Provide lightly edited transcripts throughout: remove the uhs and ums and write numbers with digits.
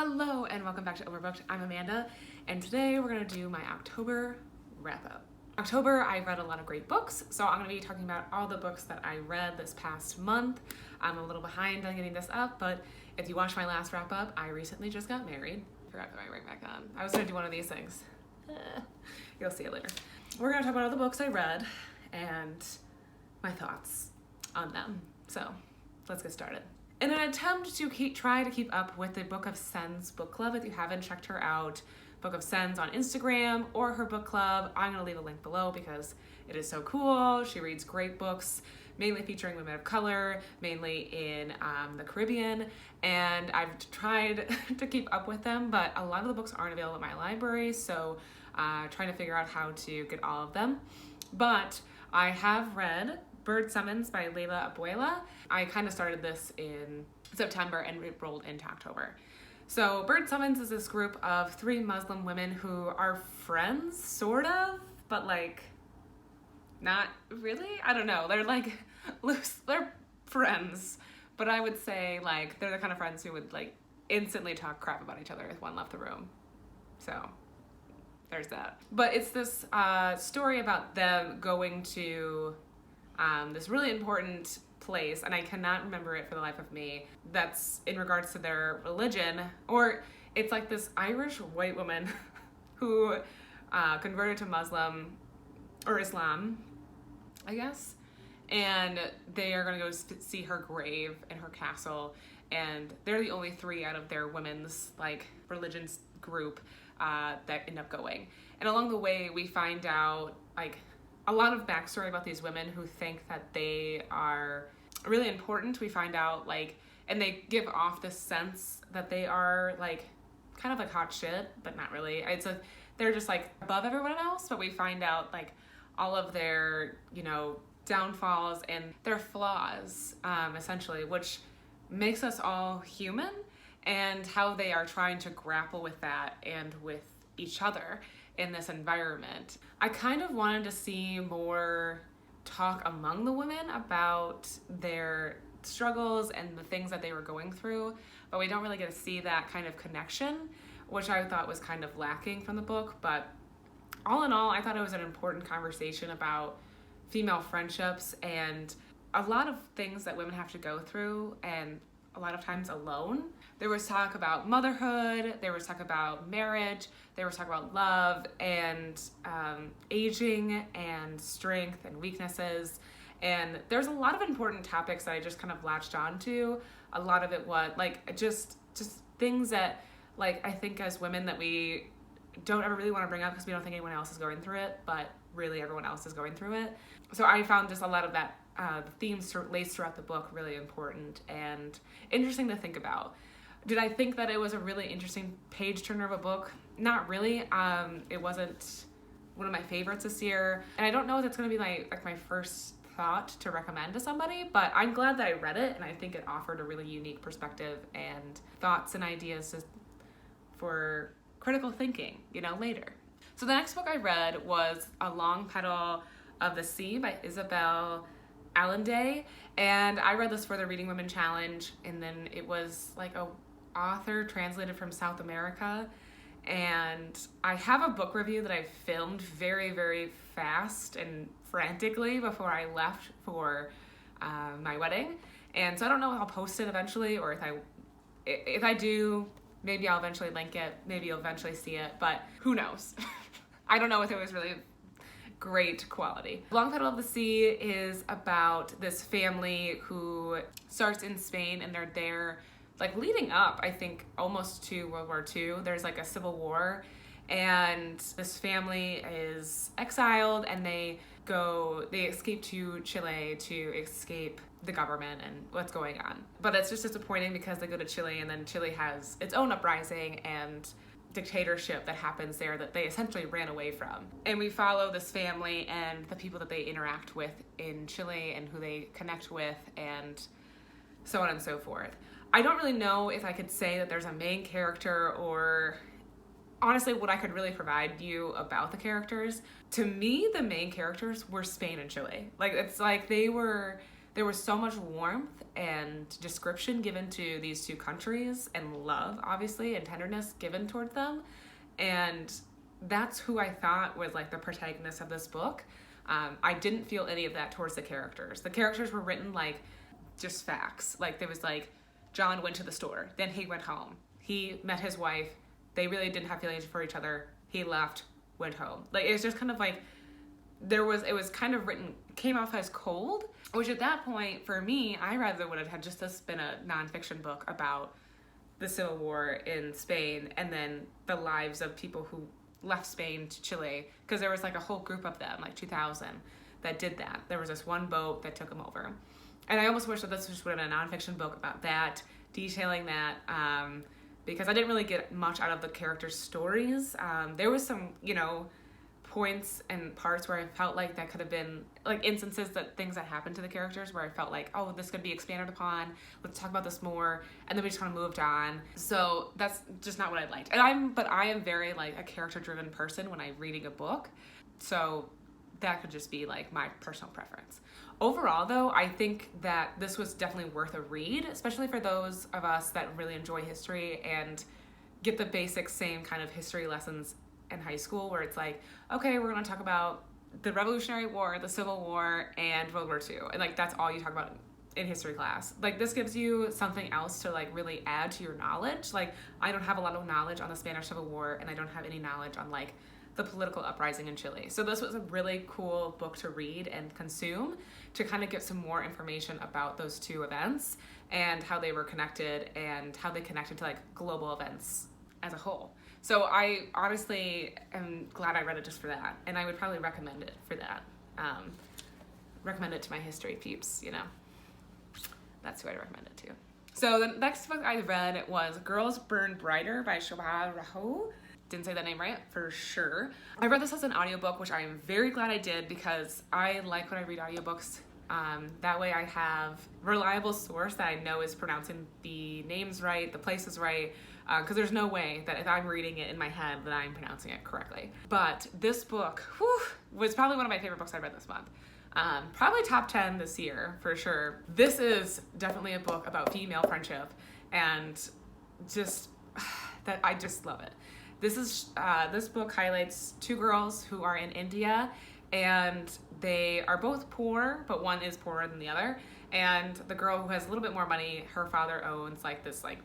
Hello and welcome back to Overbooked. I'm Amanda, and today we're going to do my October wrap-up. October, I read a lot of great books, so I'm going to be talking about all the books that I read this past month. I'm a little behind on getting this up, but if you watched my last wrap-up, I recently just got married. Forgot to put my ring back on. I was going to do one of these things. You'll see it later. We're going to talk about all the books I read and my thoughts on them. So, let's get started. In an attempt to try to keep up with the Book of Sen's book club, if you haven't checked her out, Book of Sen's on Instagram or her book club, I'm going to leave a link below because it is so cool. She reads great books, mainly featuring women of color, mainly in the Caribbean, and I've tried to keep up with them, but a lot of the books aren't available at my library, so trying to figure out how to get all of them. But I have read Bird Summons by Layla Abuela. I kind of started this in September and it rolled into October. So Bird Summons is this group of 3 Muslim women who are friends, sort of, but like not really. I don't know. They're like loose. They're friends, but I would say like they're the kind of friends who would like instantly talk crap about each other if one left the room. So there's that. But it's this story about them going to this really important place, and I cannot remember it for the life of me, that's in regards to their religion, or it's like this Irish white woman who converted to Muslim or Islam, I guess, and they are going to go see her grave in her castle, and they're the only 3 out of their women's like religions group that end up going. And along the way we find out like a lot of backstory about these women who think that they are really important. We find out like, and they give off this sense that they are like kind of like hot shit, but not really. They're just like above everyone else, but we find out like all of their, downfalls and their flaws, essentially, which makes us all human, and how they are trying to grapple with that and with each other in this environment. I kind of wanted to see more talk among the women about their struggles and the things that they were going through, but we don't really get to see that kind of connection, which I thought was kind of lacking from the book. But all in all, I thought it was an important conversation about female friendships and a lot of things that women have to go through, and a lot of times alone. There was talk about motherhood, there was talk about marriage, there was talk about love and aging and strength and weaknesses. And there's a lot of important topics that I just kind of latched onto. A lot of it was like just things that like I think as women that we don't ever really want to bring up because we don't think anyone else is going through it, but really everyone else is going through it. So I found just a lot of that themes laced throughout the book really important and interesting to think about. Did I think that it was a really interesting page turner of a book? Not really. It wasn't one of my favorites this year, and I don't know if it's going to be my first thought to recommend to somebody, but I'm glad that I read it, and I think it offered a really unique perspective and thoughts and ideas for critical thinking, later. So the next book I read was A Long Petal of the Sea by Isabel Allende, and I read this for the Reading Women Challenge, and then it was like a author translated from South America, and I have a book review that I filmed very, very fast and frantically before I left for my wedding, and so I don't know if I'll post it eventually, or if I do, maybe I'll eventually link it, maybe you'll eventually see it, but who knows. I don't know if it was really great quality. Long Petal of the Sea is about this family who starts in Spain, and they're there like leading up, I think, almost to World War II. There's like a civil war, and this family is exiled, and they escape to Chile to escape the government and what's going on. But it's just disappointing because they go to Chile, and then Chile has its own uprising and dictatorship that happens there that they essentially ran away from. And we follow this family and the people that they interact with in Chile and who they connect with and so on and so forth. I don't really know if I could say that there's a main character, or honestly what I could really provide you about the characters. To me, the main characters were Spain and Chile. Like, it's like they were there was so much warmth and description given to these two countries, and love, obviously, and tenderness given towards them. And that's who I thought was like the protagonist of this book. I didn't feel any of that towards the characters. The characters were written like just facts. Like there was like, John went to the store, then he went home. He met his wife. They really didn't have feelings for each other. He left, went home. Like it was just kind of like, it was kind of written, came off as cold, which at that point for me, I rather would have had just this been a nonfiction book about the Civil War in Spain and then the lives of people who left Spain to Chile, because there was like a whole group of them, like 2000, that did that. There was this one boat that took them over. And I almost wish that this just would have been a nonfiction book about that, detailing that, because I didn't really get much out of the characters' stories. There was some, points and parts where I felt like that could have been like instances that things that happened to the characters where I felt like, oh, this could be expanded upon. Let's talk about this more. And then we just kind of moved on. So that's just not what I liked. But I am very like a character driven person when I'm reading a book. So that could just be like my personal preference. Overall though, I think that this was definitely worth a read, especially for those of us that really enjoy history and get the basic same kind of history lessons in high school, where it's like, okay, we're going to talk about the Revolutionary War, the Civil War, and World War II. And like, that's all you talk about in history class. Like this gives you something else to like really add to your knowledge. Like I don't have a lot of knowledge on the Spanish Civil War, and I don't have any knowledge on like the political uprising in Chile. So this was a really cool book to read and consume to kind of get some more information about those two events and how they were connected and how they connected to like global events as a whole. So I honestly am glad I read it just for that, and I would probably recommend it for that. Recommend it to my history peeps, That's who I'd recommend it to. So the next book I read was Girls Burn Brighter by Shobha Rahul. Didn't say that name right, for sure. I read this as an audiobook, which I am very glad I did because I like when I read audiobooks. That way I have a reliable source that I know is pronouncing the names right, the places right, because there's no way that if I'm reading it in my head that I'm pronouncing it correctly. But this book was probably one of my favorite books I read this month. Probably top 10 this year, for sure. This is definitely a book about female friendship, and just that I just love it. This book highlights two girls who are in India, and they are both poor, but one is poorer than the other. And the girl who has a little bit more money, her father owns like this like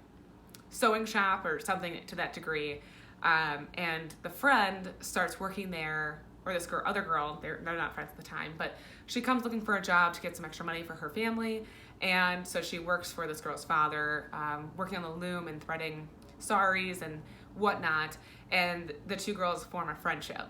sewing shop or something to that degree. And the friend starts working there, or this other girl, they're not friends at the time, but she comes looking for a job to get some extra money for her family. And so she works for this girl's father, working on the loom and threading saris and whatnot. And the two girls form a friendship.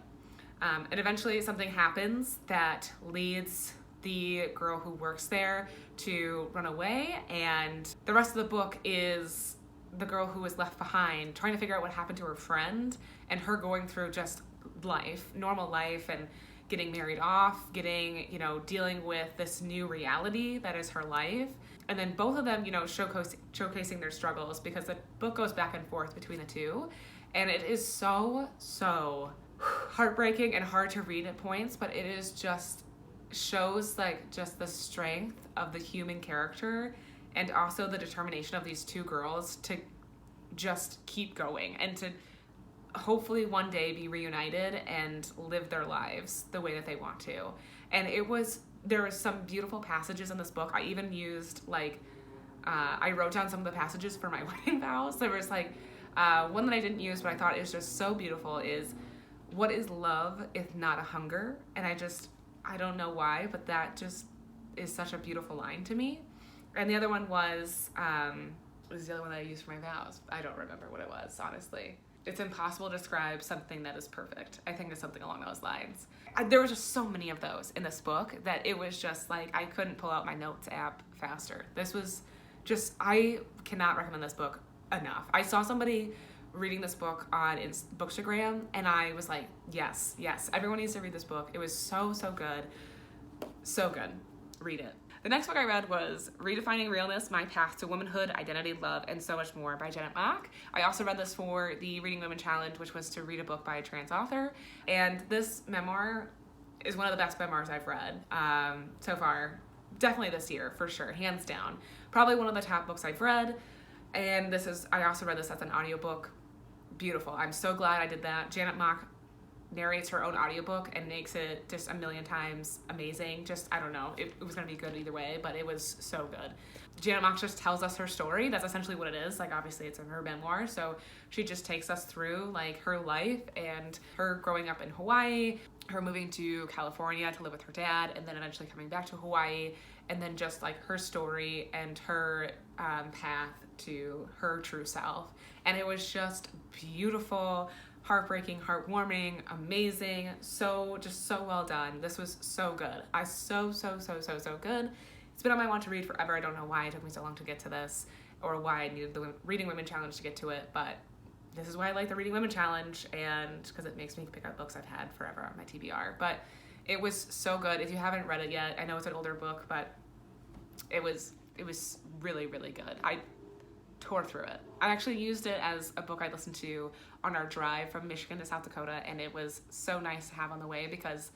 And eventually something happens that leads the girl who works there to run away. And the rest of the book is the girl who was left behind trying to figure out what happened to her friend, and her going through just life, normal life, and getting married off, dealing with this new reality that is her life. And then both of them, showcasing their struggles, because the book goes back and forth between the two. And it is so heartbreaking and hard to read at points, but it is shows like just the strength of the human character, and also the determination of these two girls to just keep going and to hopefully one day be reunited and live their lives the way that they want to. And there was some beautiful passages in this book. I even used I wrote down some of the passages for my wedding vows. There was one that I didn't use, but I thought is just so beautiful, is what is love if not a hunger? And I don't know why, but that just is such a beautiful line to me. And the other one was the other one that I used for my vows. I don't remember what it was, honestly. It's impossible to describe something that is perfect. I think it's something along those lines. There were just so many of those in this book that it was just like I couldn't pull out my notes app faster. This was I cannot recommend this book enough. I saw somebody reading this book on Bookstagram, and I was like, yes, everyone needs to read this book. It was so good. So good. Read it. The next book I read was Redefining Realness, My Path to Womanhood, Identity, Love, and So Much More by Janet Mock. I also read this for the Reading Women Challenge, which was to read a book by a trans author. And this memoir is one of the best memoirs I've read so far. definitely this year, for sure, hands down. Probably one of the top books I've read. And I also read this as an audiobook. Beautiful. I'm so glad I did that. Janet Mock narrates her own audiobook and makes it just a million times amazing. Just, I don't know, it was going to be good either way, but it was so good. Janet Mock just tells us her story. That's essentially what it is. Like, obviously it's in her memoir, so she just takes us through like her life and her growing up in Hawaii, her moving to California to live with her dad, and then eventually coming back to Hawaii, and then just like her story and her path to her true self. And it was just beautiful, heartbreaking, heartwarming, amazing, so well done. This was so good. So good. It's been on my want to read forever. I don't know why it took me so long to get to this, or why I needed the Reading Women Challenge to get to it, but this is why I like the Reading Women Challenge, and because it makes me pick out books I've had forever on my TBR. But it was so good. If you haven't read it yet, I know it's an older book, but it was really, really good. I tore through it. I actually used it as a book I listened to on our drive from Michigan to South Dakota, and it was so nice to have on the way because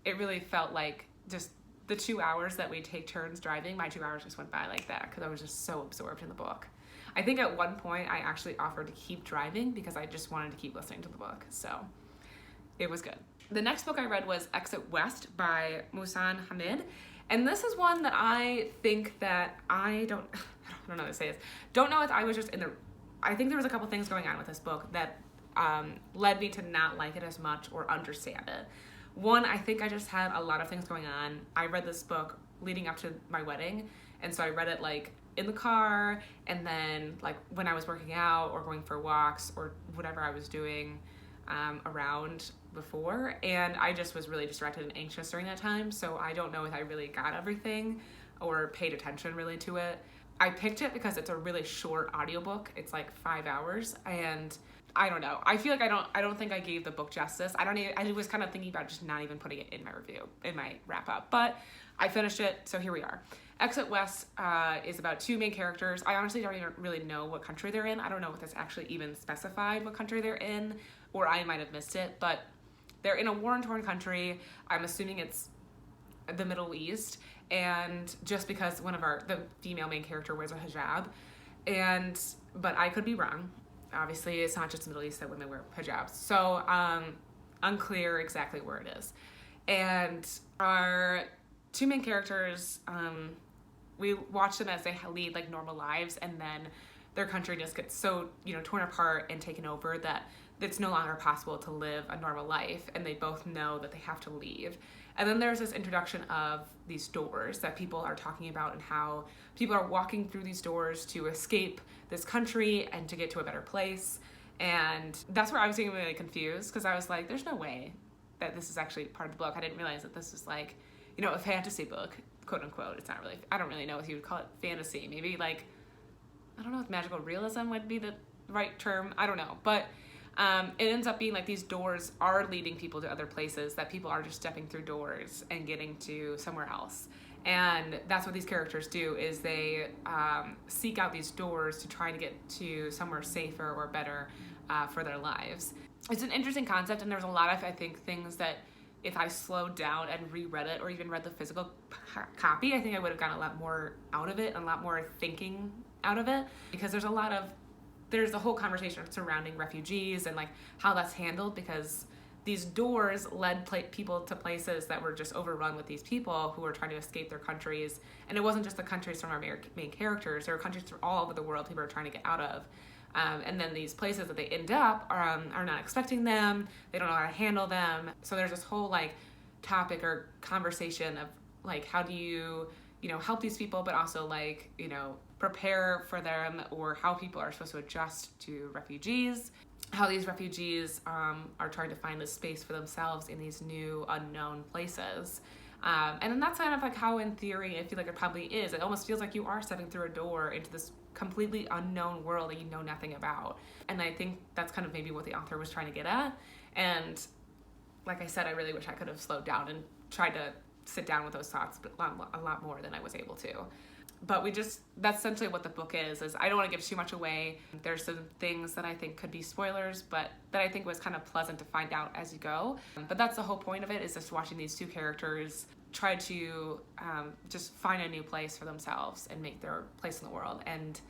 it really felt like just the 2 hours that we take turns driving, my 2 hours just went by like that because I was just so absorbed in the book. I think at one point I actually offered to keep driving because I just wanted to keep listening to the book. So it was good. The next book I read was Exit West by Musan Hamid. And this is one that I think that I don't know how to say this. Don't know if I was just I think there was a couple things going on with this book that led me to not like it as much or understand it. One, I think I just had a lot of things going on. I read this book leading up to my wedding, and so I read it like in the car, and then like when I was working out or going for walks or whatever I was doing around before, and I just was really distracted and anxious during that time, so I don't know if I really got everything or paid attention really to it. I picked it because it's a really short audiobook. It's like 5 hours, and I don't know. I feel like I don't think I gave the book justice. I was kind of thinking about just not even putting it in my review, in my wrap up, but I finished it, so here we are. Exit West is about two main characters. I honestly don't even really know what country they're in. I don't know if it's actually even specified what country they're in, or I might have missed it, but they're in a war-torn country. I'm assuming it's the Middle East, and just because the female main character wears a hijab, but I could be wrong. Obviously, it's not just the Middle East that women wear hijabs, so unclear exactly where it is. And our two main characters, we watch them as they lead like normal lives, and then their country just gets so torn apart and taken over that it's no longer possible to live a normal life, and they both know that they have to leave. And then there's this introduction of these doors that people are talking about, and how people are walking through these doors to escape this country and to get to a better place. And that's where I was getting really confused, because I was like, there's no way that this is actually part of the book. I didn't realize that this is like, a fantasy book, quote unquote. It's not really, I don't really know if you would call it fantasy. Maybe like, I don't know if magical realism would be the right term. I don't know. But it ends up being like these doors are leading people to other places, that people are just stepping through doors and getting to somewhere else. And that's what these characters do, is they seek out these doors to try to get to somewhere safer or better for their lives. It's an interesting concept, and there's a lot of, I think, things that if I slowed down and reread it, or even read the physical copy, I think I would have gotten a lot more out of it and a lot more thinking out of it, because there's the whole conversation surrounding refugees and like how that's handled, because these doors led people to places that were just overrun with these people who were trying to escape their countries. And it wasn't just the countries from our main characters. There were countries from all over the world people are trying to get out of. And then these places that they end up are not expecting them. They don't know how to handle them. So there's this whole like topic or conversation of like, how do you help these people, but also like, prepare for them, or how people are supposed to adjust to refugees, how these refugees are trying to find this space for themselves in these new unknown places. And then that's kind of like how, in theory, I feel like it probably is. It almost feels like you are stepping through a door into this completely unknown world that you know nothing about. And I think that's kind of maybe what the author was trying to get at. And like I said, I really wish I could have slowed down and tried to sit down with those thoughts a lot more than I was able to. But that's essentially what the book is I don't want to give too much away. There's some things that I think could be spoilers, but that I think was kind of pleasant to find out as you go. But that's the whole point of it, is just watching these two characters try to just find a new place for themselves and make their place in the world. And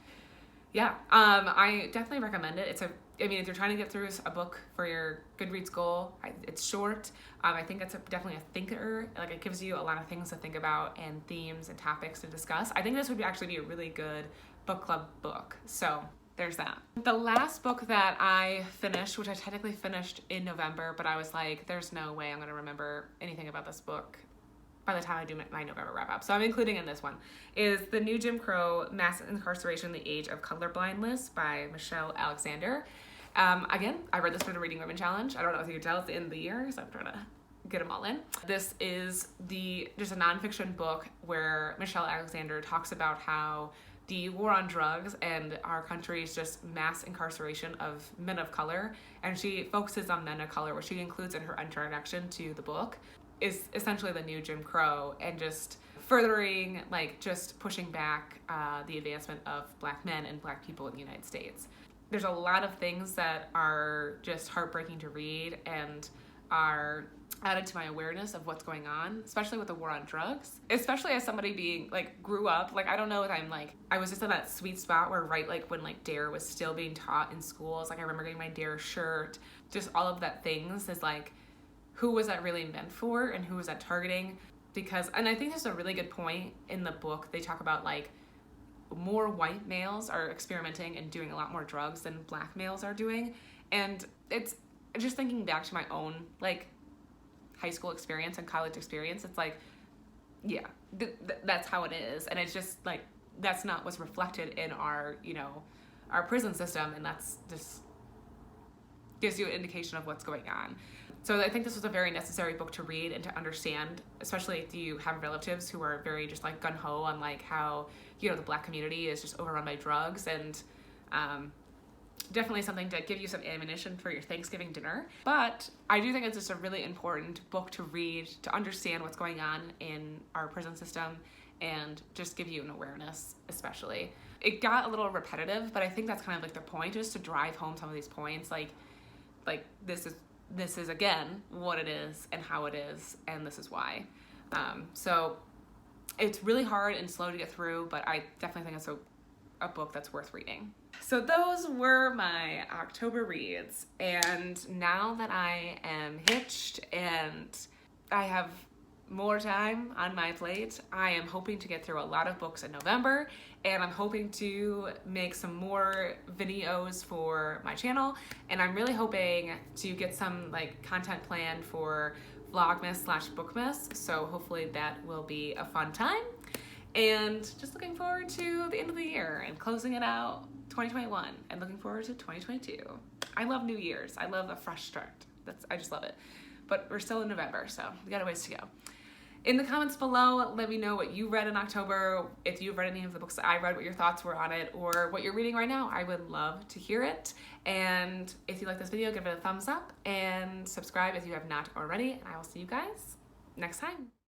yeah, I definitely recommend it. I mean, if you're trying to get through a book for your Goodreads goal, it's short. I think it's definitely a thinker. Like, it gives you a lot of things to think about and themes and topics to discuss. I think this would actually be a really good book club book. So there's that. The last book that I finished, which I technically finished in November, but I was like, there's no way I'm going to remember anything about this book by the time I do my November wrap up, so I'm including in this one, is The New Jim Crow: Mass Incarceration in the Age of Colorblindness by Michelle Alexander. Again, I read this for the Reading Women Challenge. I don't know if you can tell, it's the end of the year, so I'm trying to get them all in. This is just a nonfiction book where Michelle Alexander talks about how the war on drugs and our country's just mass incarceration of men of color, and she focuses on men of color, which she includes in her introduction to the book, is essentially the new Jim Crow, and just furthering, like, just pushing back the advancement of Black men and Black people in the United States. There's a lot of things that are just heartbreaking to read and are added to my awareness of what's going on, especially with the war on drugs. Especially as somebody being, like, grew up, like, I don't know if I'm, like, I was just in that sweet spot where when, like, DARE was still being taught in schools. Like, I remember getting my DARE shirt, just all of that things is, like, who was that really meant for and who was that targeting? Because, and I think there's a really good point in the book. They talk about, like, more white males are experimenting and doing a lot more drugs than Black males are doing. And it's just thinking back to my own, like, high school experience and college experience. It's like, yeah, that's how it is. And it's just, like, that's not what's reflected in our, you know, our prison system. And that's just gives you an indication of what's going on. So I think this was a very necessary book to read and to understand, especially if you have relatives who are very just, like, gung-ho on, like, how, you know, the Black community is just overrun by drugs, and definitely something to give you some ammunition for your Thanksgiving dinner. But I do think it's just a really important book to read to understand what's going on in our prison system and just give you an awareness, especially. It got a little repetitive, but I think that's kind of, like, the point, just to drive home some of these points, like this is again what it is and how it is, and this is why. So it's really hard and slow to get through, but I definitely think it's a book that's worth reading. So those were my October reads, and now that I am hitched and I have more time on my plate, I am hoping to get through a lot of books in November, and I'm hoping to make some more videos for my channel, and I'm really hoping to get some, like, content planned for Vlogmas/Bookmas, so hopefully that will be a fun time. And just looking forward to the end of the year and closing it out 2021, and looking forward to 2022. I love New Year's. I love a fresh start. I just love it. But we're still in November, so we got a ways to go. In the comments below, let me know what you read in October, if you've read any of the books that I read, what your thoughts were on it, or what you're reading right now. I would love to hear it. And if you like this video, give it a thumbs up and subscribe if you have not already. And I will see you guys next time.